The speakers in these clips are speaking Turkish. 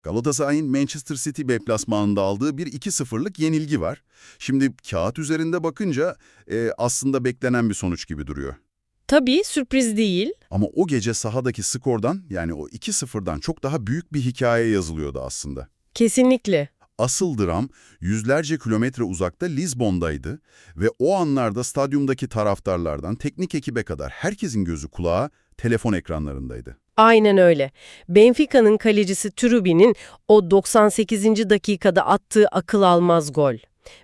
Galatasaray'ın Manchester City deplasmanında aldığı bir 2-0'lık yenilgi var. Şimdi kağıt üzerinde bakınca aslında beklenen bir sonuç gibi duruyor. Tabii sürpriz değil. Ama o gece sahadaki skordan yani o 2-0'dan çok daha büyük bir hikaye yazılıyordu aslında. Kesinlikle. Asıl dram yüzlerce kilometre uzakta Lizbon'daydı ve o anlarda stadyumdaki taraftarlardan teknik ekibe kadar herkesin gözü kulağı telefon ekranlarındaydı. Aynen öyle. Benfica'nın kalecisi Trubin'in o 98. dakikada attığı akıl almaz gol.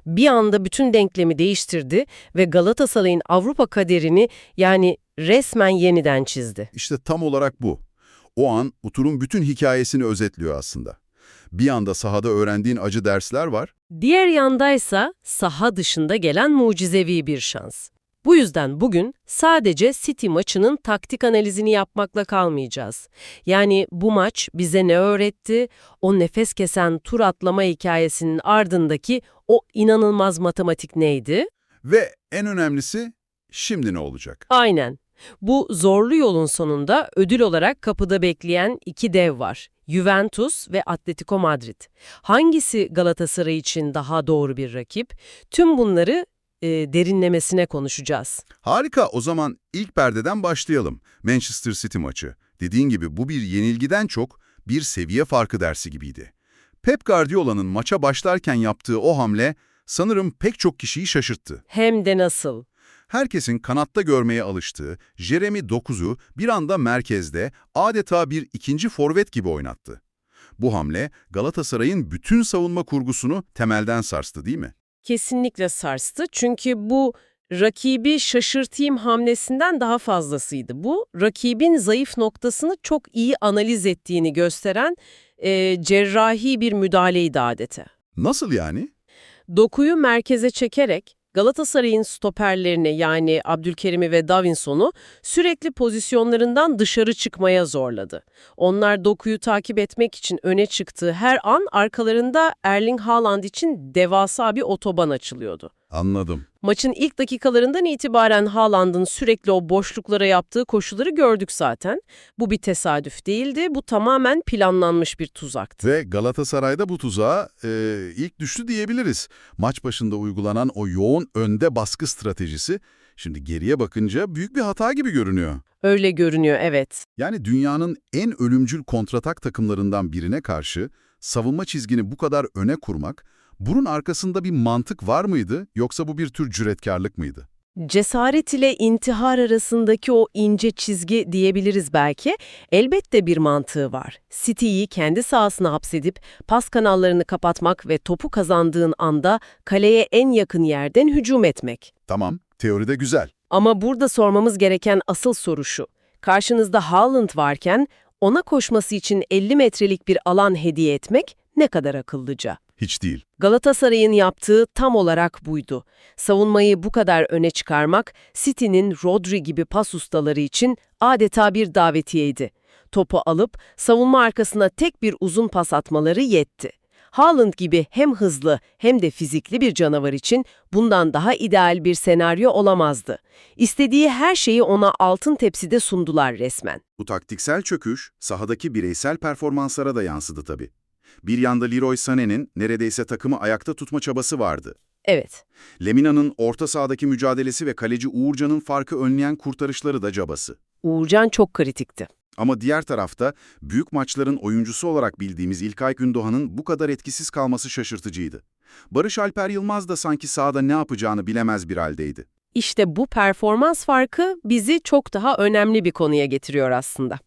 Bir anda bütün denklemi değiştirdi ve Galatasaray'ın Avrupa kaderini yani resmen yeniden çizdi. İşte tam olarak bu. O an bu turun bütün hikayesini özetliyor aslında. Bir anda sahada öğrendiğin acı dersler var. Diğer yandaysa saha dışında gelen mucizevi bir şans. Bu yüzden bugün sadece City maçının taktik analizini yapmakla kalmayacağız. Yani bu maç bize ne öğretti, o nefes kesen tur atlama hikayesinin ardındaki o inanılmaz matematik neydi? Ve en önemlisi şimdi ne olacak? Aynen. Bu zorlu yolun sonunda ödül olarak kapıda bekleyen iki dev var. Juventus ve Atletico Madrid. Hangisi Galatasaray için daha doğru bir rakip? Tüm bunları derinlemesine konuşacağız. Harika, o zaman ilk perdeden başlayalım. Manchester City maçı. Dediğin gibi bu bir yenilgiden çok bir seviye farkı dersi gibiydi. Pep Guardiola'nın maça başlarken yaptığı o hamle sanırım pek çok kişiyi şaşırttı. Hem de nasıl? Herkesin kanatta görmeye alıştığı Jeremy Dokuz'u bir anda merkezde adeta bir ikinci forvet gibi oynattı. Bu hamle Galatasaray'ın bütün savunma kurgusunu temelden sarstı değil mi? Kesinlikle sarstı. Çünkü bu rakibi şaşırtayım hamlesinden daha fazlasıydı. Bu rakibin zayıf noktasını çok iyi analiz ettiğini gösteren cerrahi bir müdahaleydi adeta. Nasıl yani? Dokuyu merkeze çekerek Galatasaray'ın stoperlerini yani Abdülkerim'i ve Davinson'u sürekli pozisyonlarından dışarı çıkmaya zorladı. Onlar Doku'yu takip etmek için öne çıktığı her an arkalarında Erling Haaland için devasa bir otoban açılıyordu. Anladım. Maçın ilk dakikalarından itibaren Haaland'ın sürekli o boşluklara yaptığı koşuları gördük zaten. Bu bir tesadüf değildi, bu tamamen planlanmış bir tuzaktı. Ve Galatasaray'da bu tuzağa ilk düştü diyebiliriz. Maç başında uygulanan o yoğun önde baskı stratejisi şimdi geriye bakınca büyük bir hata gibi görünüyor. Öyle görünüyor, evet. Yani dünyanın en ölümcül kontratak takımlarından birine karşı savunma çizgini bu kadar öne kurmak, bunun arkasında bir mantık var mıydı yoksa bu bir tür cüretkarlık mıydı? Cesaret ile intihar arasındaki o ince çizgi diyebiliriz belki. Elbette bir mantığı var. City'yi kendi sahasına hapsedip pas kanallarını kapatmak ve topu kazandığın anda kaleye en yakın yerden hücum etmek. Tamam, teoride güzel. Ama burada sormamız gereken asıl soru şu. Karşınızda Haaland varken ona koşması için 50 metrelik bir alan hediye etmek ne kadar akıllıca? Hiç değil. Galatasaray'ın yaptığı tam olarak buydu. Savunmayı bu kadar öne çıkarmak, City'nin Rodri gibi pas ustaları için adeta bir davetiyeydi. Topu alıp savunma arkasına tek bir uzun pas atmaları yetti. Haaland gibi hem hızlı hem de fizikli bir canavar için bundan daha ideal bir senaryo olamazdı. İstediği her şeyi ona altın tepside sundular resmen. Bu taktiksel çöküş sahadaki bireysel performanslara da yansıdı tabii. Bir yanda Leroy Sané'nin neredeyse takımı ayakta tutma çabası vardı. Evet. Lemina'nın orta sahadaki mücadelesi ve kaleci Uğurcan'ın farkı önleyen kurtarışları da cabası. Uğurcan çok kritikti. Ama diğer tarafta büyük maçların oyuncusu olarak bildiğimiz İlkay Gündoğan'ın bu kadar etkisiz kalması şaşırtıcıydı. Barış Alper Yılmaz da sanki sahada ne yapacağını bilemez bir haldeydi. İşte bu performans farkı bizi çok daha önemli bir konuya getiriyor aslında.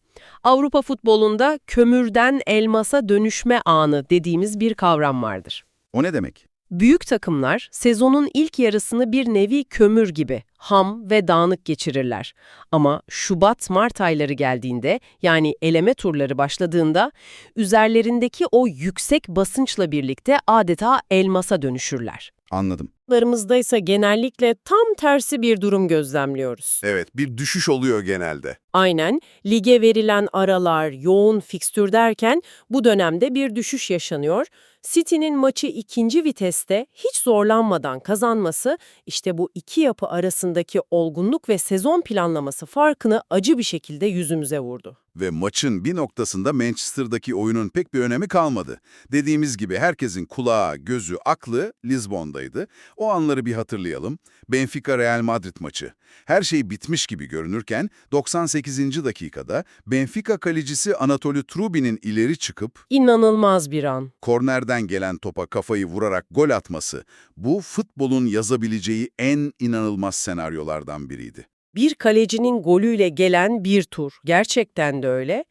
Avrupa futbolunda kömürden elmasa dönüşme anı dediğimiz bir kavram vardır. O ne demek? Büyük takımlar sezonun ilk yarısını bir nevi kömür gibi ham ve dağınık geçirirler. Ama Şubat-Mart ayları geldiğinde yani eleme turları başladığında üzerlerindeki o yüksek basınçla birlikte adeta elmasa dönüşürler. Anladım. Larımızda ise genellikle tam tersi bir durum gözlemliyoruz. Evet, bir düşüş oluyor genelde. Aynen, lige verilen aralar, yoğun fikstür derken bu dönemde bir düşüş yaşanıyor City'nin maçı ikinci viteste hiç zorlanmadan kazanması, işte bu iki yapı arasındaki olgunluk ve sezon planlaması farkını acı bir şekilde yüzümüze vurdu. Ve maçın bir noktasında Manchester'daki oyunun pek bir önemi kalmadı. Dediğimiz gibi herkesin kulağı, gözü, aklı Lizbon'daydı. O anları bir hatırlayalım. Benfica-Real Madrid maçı. Her şey bitmiş gibi görünürken 98. dakikada Benfica kalecisi Anatoliu Trubin'in ileri çıkıp İnanılmaz bir an. kornerden gelen topa kafayı vurarak gol atması, bu futbolun yazabileceği en inanılmaz senaryolardan biriydi. Bir kalecinin golüyle gelen bir tur. Gerçekten de öyle.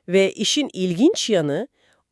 Ve işin ilginç yanı,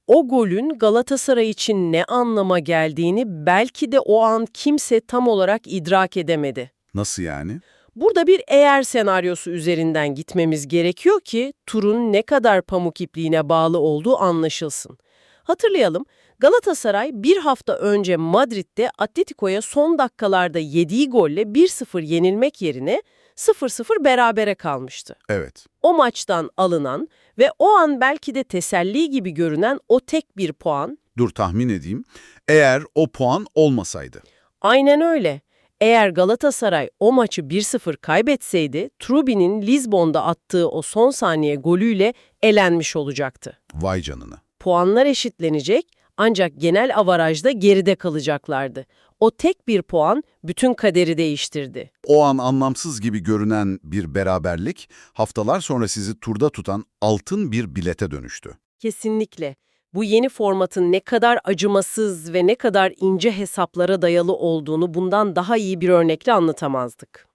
o golün Galatasaray için ne anlama geldiğini belki de o an kimse tam olarak idrak edemedi. Nasıl yani? Burada bir eğer senaryosu üzerinden gitmemiz gerekiyor ki turun ne kadar pamuk ipliğine bağlı olduğu anlaşılsın. Hatırlayalım, Galatasaray bir hafta önce Madrid'de Atletico'ya son dakikalarda yediği golle 1-0 yenilmek yerine 0-0 berabere kalmıştı. Evet. O maçtan alınan ve o an belki de teselli gibi görünen o tek bir puan, Dur tahmin edeyim. Eğer o puan olmasaydı. aynen öyle. Eğer Galatasaray o maçı 1-0 kaybetseydi, Trubin'in Lizbon'da attığı o son saniye golüyle elenmiş olacaktı. Vay canına. Puanlar eşitlenecek ancak genel avarajda geride kalacaklardı. O tek bir puan bütün kaderi değiştirdi. O an anlamsız gibi görünen bir beraberlik, haftalar sonra sizi turda tutan altın bir bilete dönüştü. Kesinlikle. Bu yeni formatın ne kadar acımasız ve ne kadar ince hesaplara dayalı olduğunu bundan daha iyi bir örnekle anlatamazdık.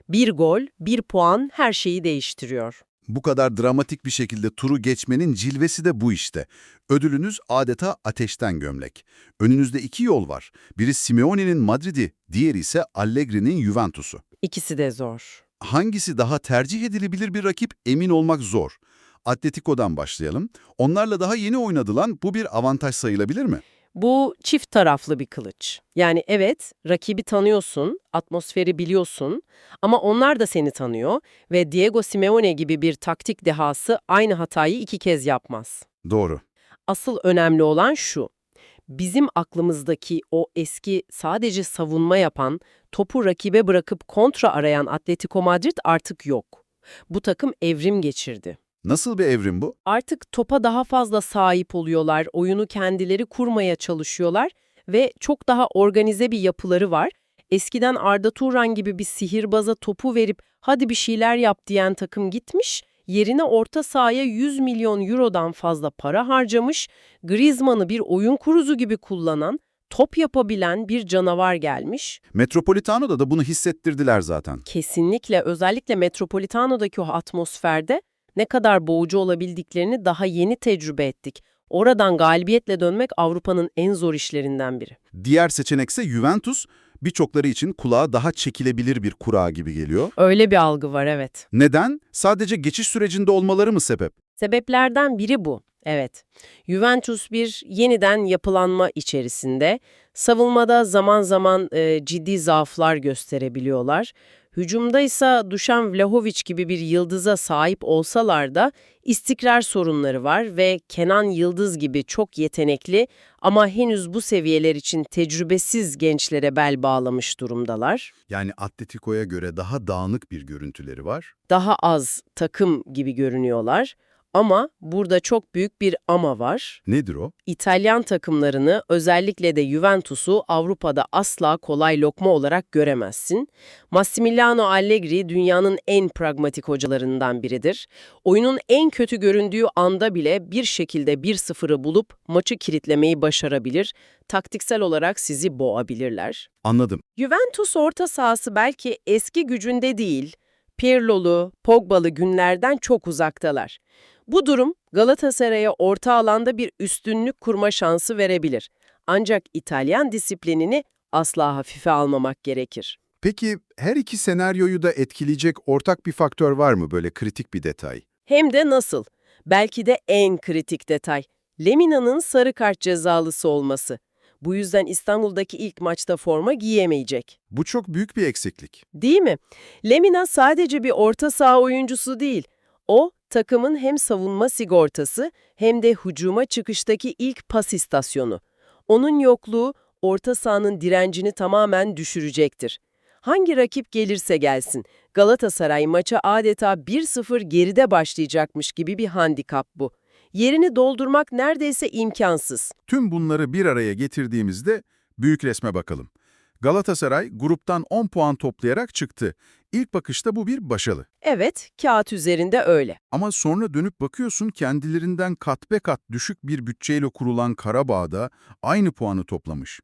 Bir gol, bir puan her şeyi değiştiriyor. Bu kadar dramatik bir şekilde turu geçmenin cilvesi de bu işte. Ödülünüz adeta ateşten gömlek. Önünüzde iki yol var. Biri Simeone'nin Madrid'i, diğeri ise Allegri'nin Juventus'u. İkisi de zor. Hangisi daha tercih edilebilir bir rakip emin olmak zor. Atletico'dan başlayalım. Onlarla daha yeni oynadılan bu bir avantaj sayılabilir mi? Bu çift taraflı bir kılıç. Yani evet, rakibi tanıyorsun, atmosferi biliyorsun ama onlar da seni tanıyor ve Diego Simeone gibi bir taktik dehası aynı hatayı iki kez yapmaz. Doğru. Asıl önemli olan şu: bizim aklımızdaki o eski sadece savunma yapan, topu rakibe bırakıp kontra arayan Atletico Madrid artık yok. Bu takım evrim geçirdi. Nasıl bir evrim bu? Artık topa daha fazla sahip oluyorlar, oyunu kendileri kurmaya çalışıyorlar ve çok daha organize bir yapıları var. Eskiden Arda Turan gibi bir sihirbaza topu verip hadi bir şeyler yap diyen takım gitmiş, yerine orta sahaya 100 milyon eurodan fazla para harcamış, Griezmann'ı bir oyun kurucu gibi kullanan, top yapabilen bir canavar gelmiş. Metropolitano'da da bunu hissettirdiler zaten. Kesinlikle, özellikle Metropolitano'daki o atmosferde ne kadar boğucu olabildiklerini daha yeni tecrübe ettik. Oradan galibiyetle dönmek Avrupa'nın en zor işlerinden biri. Diğer seçenekse Juventus, birçokları için kulağa daha çekilebilir bir kura gibi geliyor. Öyle bir algı var, evet. Neden? Sadece geçiş sürecinde olmaları mı sebep? Sebeplerden biri bu. Evet. Juventus bir yeniden yapılanma içerisinde. Savunmada zaman zaman ciddi zaaflar gösterebiliyorlar. Hücumda ise Dušan Vlahović gibi bir yıldıza sahip olsalar da istikrar sorunları var ve Kenan Yıldız gibi çok yetenekli ama henüz bu seviyeler için tecrübesiz gençlere bel bağlamış durumdalar. Yani Atletico'ya göre daha dağınık bir görüntüleri var. Daha az takım gibi görünüyorlar. Ama burada çok büyük bir ama var. Nedir o? İtalyan takımlarını, özellikle de Juventus'u Avrupa'da asla kolay lokma olarak göremezsin. Massimiliano Allegri dünyanın en pragmatik hocalarından biridir. Oyunun en kötü göründüğü anda bile bir şekilde 1-0'ı bulup maçı kilitlemeyi başarabilir. Taktiksel olarak sizi boğabilirler. Anladım. Juventus orta sahası belki eski gücünde değil, Pirlo'lu, Pogba'lı günlerden çok uzaktalar. Bu durum Galatasaray'a orta alanda bir üstünlük kurma şansı verebilir. Ancak İtalyan disiplinini asla hafife almamak gerekir. Peki her iki senaryoyu da etkileyecek ortak bir faktör var mı, böyle kritik bir detay? Hem de nasıl? Belki de en kritik detay. Lemina'nın sarı kart cezalısı olması. Bu yüzden İstanbul'daki ilk maçta forma giyemeyecek. Bu çok büyük bir eksiklik. Değil mi? Lemina sadece bir orta saha oyuncusu değil. O, takımın hem savunma sigortası hem de hücuma çıkıştaki ilk pas istasyonu. Onun yokluğu orta sahanın direncini tamamen düşürecektir. Hangi rakip gelirse gelsin, Galatasaray maça adeta 1-0 geride başlayacakmış gibi bir handikap bu. Yerini doldurmak neredeyse imkansız. Tüm bunları bir araya getirdiğimizde büyük resme bakalım. Galatasaray gruptan 10 puan toplayarak çıktı. İlk bakışta bu bir başarı. Evet, kağıt üzerinde öyle. Ama sonra dönüp bakıyorsun kendilerinden kat be kat düşük bir bütçeyle kurulan Karabağ'da aynı puanı toplamış.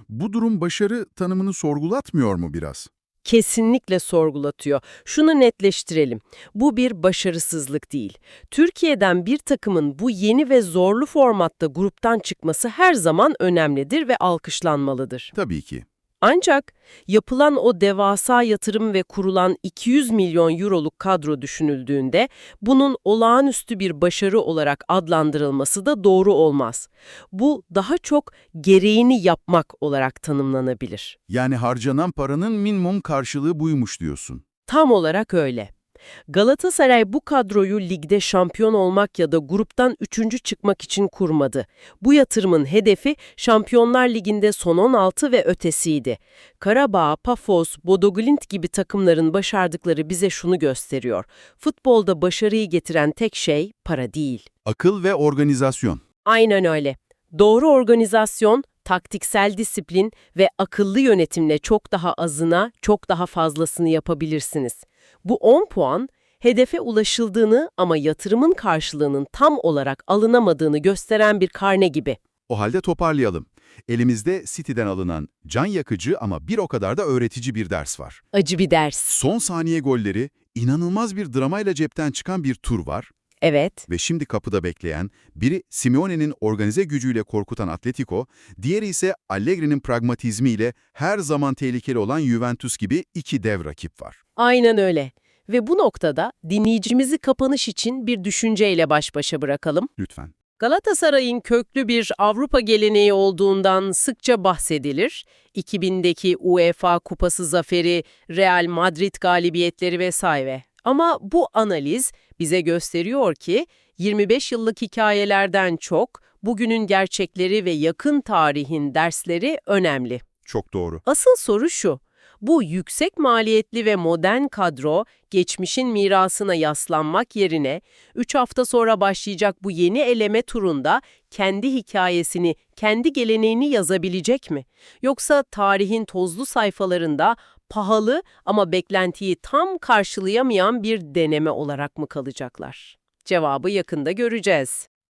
Bu durum başarı tanımını sorgulatmıyor mu biraz? Kesinlikle sorgulatıyor. Şunu netleştirelim. Bu bir başarısızlık değil. Türkiye'den bir takımın bu yeni ve zorlu formatta gruptan çıkması her zaman önemlidir ve alkışlanmalıdır. Tabii ki. Ancak yapılan o devasa yatırım ve kurulan 200 milyon euroluk kadro düşünüldüğünde bunun olağanüstü bir başarı olarak adlandırılması da doğru olmaz. Bu daha çok gereğini yapmak olarak tanımlanabilir. Yani harcanan paranın minimum karşılığı buymuş diyorsun. Tam olarak öyle. Galatasaray bu kadroyu ligde şampiyon olmak ya da gruptan 3. çıkmak için kurmadı. Bu yatırımın hedefi Şampiyonlar Ligi'nde son 16 ve ötesiydi. Karabağ, Pafos, Bodoglimt gibi takımların başardıkları bize şunu gösteriyor. Futbolda başarıyı getiren tek şey para değil. Akıl ve organizasyon. Aynen öyle. Doğru organizasyon, taktiksel disiplin ve akıllı yönetimle çok daha azına, çok daha fazlasını yapabilirsiniz. Bu 10 puan, hedefe ulaşıldığını ama yatırımın karşılığının tam olarak alınamadığını gösteren bir karne gibi. O halde toparlayalım. Elimizde City'den alınan can yakıcı ama bir o kadar da öğretici bir ders var. Acı bir ders. Son saniye golleri, inanılmaz bir dramayla cepten çıkan bir tur var. Evet. Ve şimdi kapıda bekleyen, biri Simeone'nin organize gücüyle korkutan Atletico, diğeri ise Allegri'nin pragmatizmiyle her zaman tehlikeli olan Juventus gibi iki dev rakip var. Aynen öyle. Ve bu noktada dinleyicimizi kapanış için bir düşünceyle baş başa bırakalım. Lütfen. Galatasaray'ın köklü bir Avrupa geleneği olduğundan sıkça bahsedilir. 2000'deki UEFA Kupası zaferi, Real Madrid galibiyetleri vesaire. Ama bu analiz bize gösteriyor ki 25 yıllık hikayelerden çok bugünün gerçekleri ve yakın tarihin dersleri önemli. Çok doğru. Asıl soru şu. Bu yüksek maliyetli ve modern kadro, geçmişin mirasına yaslanmak yerine 3 hafta sonra başlayacak bu yeni eleme turunda kendi hikayesini, kendi geleneğini yazabilecek mi? Yoksa tarihin tozlu sayfalarında pahalı ama beklentiyi tam karşılayamayan bir deneme olarak mı kalacaklar? Cevabı yakında göreceğiz.